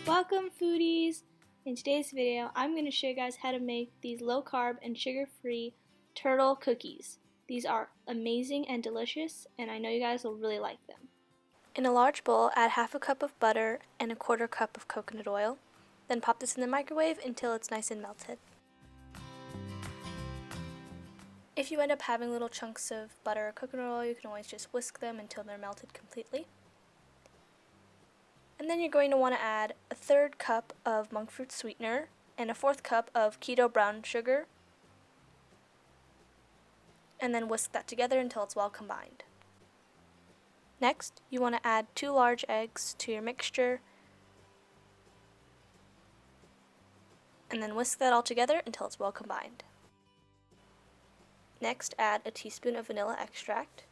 Welcome foodies! In today's video I'm going to show you guys how to make these low carb and sugar free turtle cookies. These are amazing and delicious and I know you guys will really like them. In a large bowl add half a cup of butter and a quarter cup of coconut oil. Then pop this in the microwave until it's nice and melted. If you end up having little chunks of butter or coconut oil, you can always just whisk them until they're melted completely. And then you're going to want to add a third cup of monk fruit sweetener and a fourth cup of keto brown sugar. And then whisk that together until it's well combined. Next, you want to add 2 large eggs to your mixture. And then whisk that all together until it's well combined. Next, add a teaspoon of vanilla extract.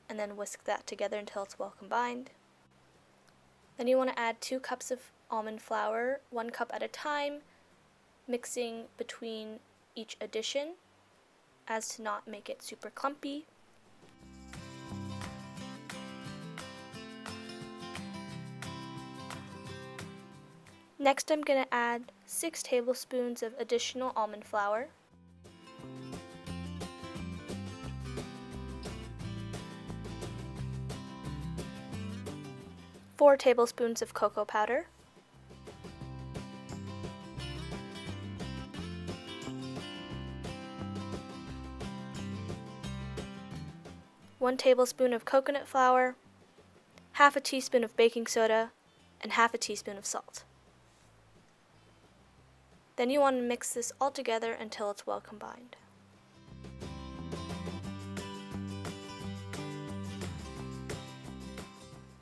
And then whisk that together until it's well combined. Then you want to add 2 cups of almond flour, 1 cup at a time, mixing between each addition as to not make it super clumpy. Next I'm going to add 6 tablespoons of additional almond flour. 4 tablespoons of cocoa powder, 1 tablespoon of coconut flour, half a teaspoon of baking soda, and half a teaspoon of salt. Then you want to mix this all together until it's well combined.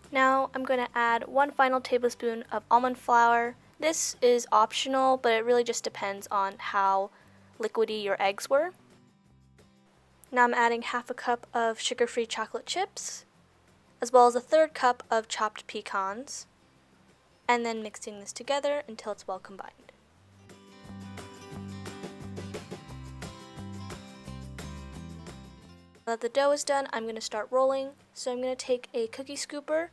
Now I'm going to add 1 final tablespoon of almond flour. This is optional, but it really just depends on how liquidy your eggs were. Now I'm adding half a cup of sugar-free chocolate chips, as well as a third cup of chopped pecans, and then mixing this together until it's well combined. Now that the dough is done, I'm going to start rolling. So I'm going to take a cookie scooper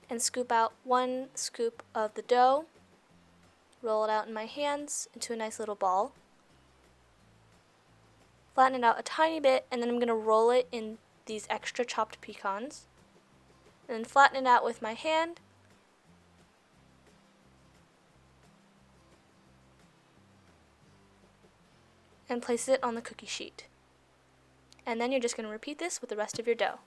and scoop out 1 scoop of the dough, roll it out in my hands into a nice little ball, flatten it out a tiny bit, and then I'm going to roll it in these extra chopped pecans, and then flatten it out with my hand, and place it on the cookie sheet. And then you're just going to repeat this with the rest of your dough.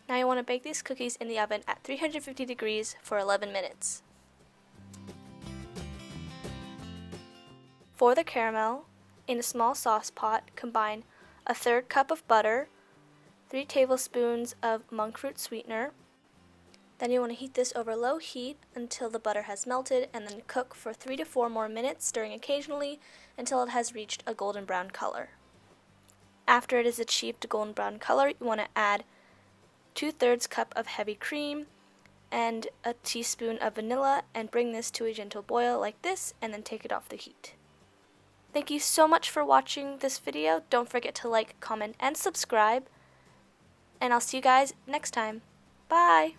Now you want to bake these cookies in the oven at 350 degrees for 11 minutes. For the caramel, in a small sauce pot, combine a third cup of butter, 3 tablespoons of monk fruit sweetener. Then you want to heat this over low heat until the butter has melted, and then cook for 3 to 4 more minutes, stirring occasionally until it has reached a golden brown color. After it has achieved a golden brown color, you want to add 2/3 cup of heavy cream and a teaspoon of vanilla, and bring this to a gentle boil like this, and then take it off the heat. Thank you so much for watching this video. Don't forget to like, comment, and subscribe, and I'll see you guys next time. Bye!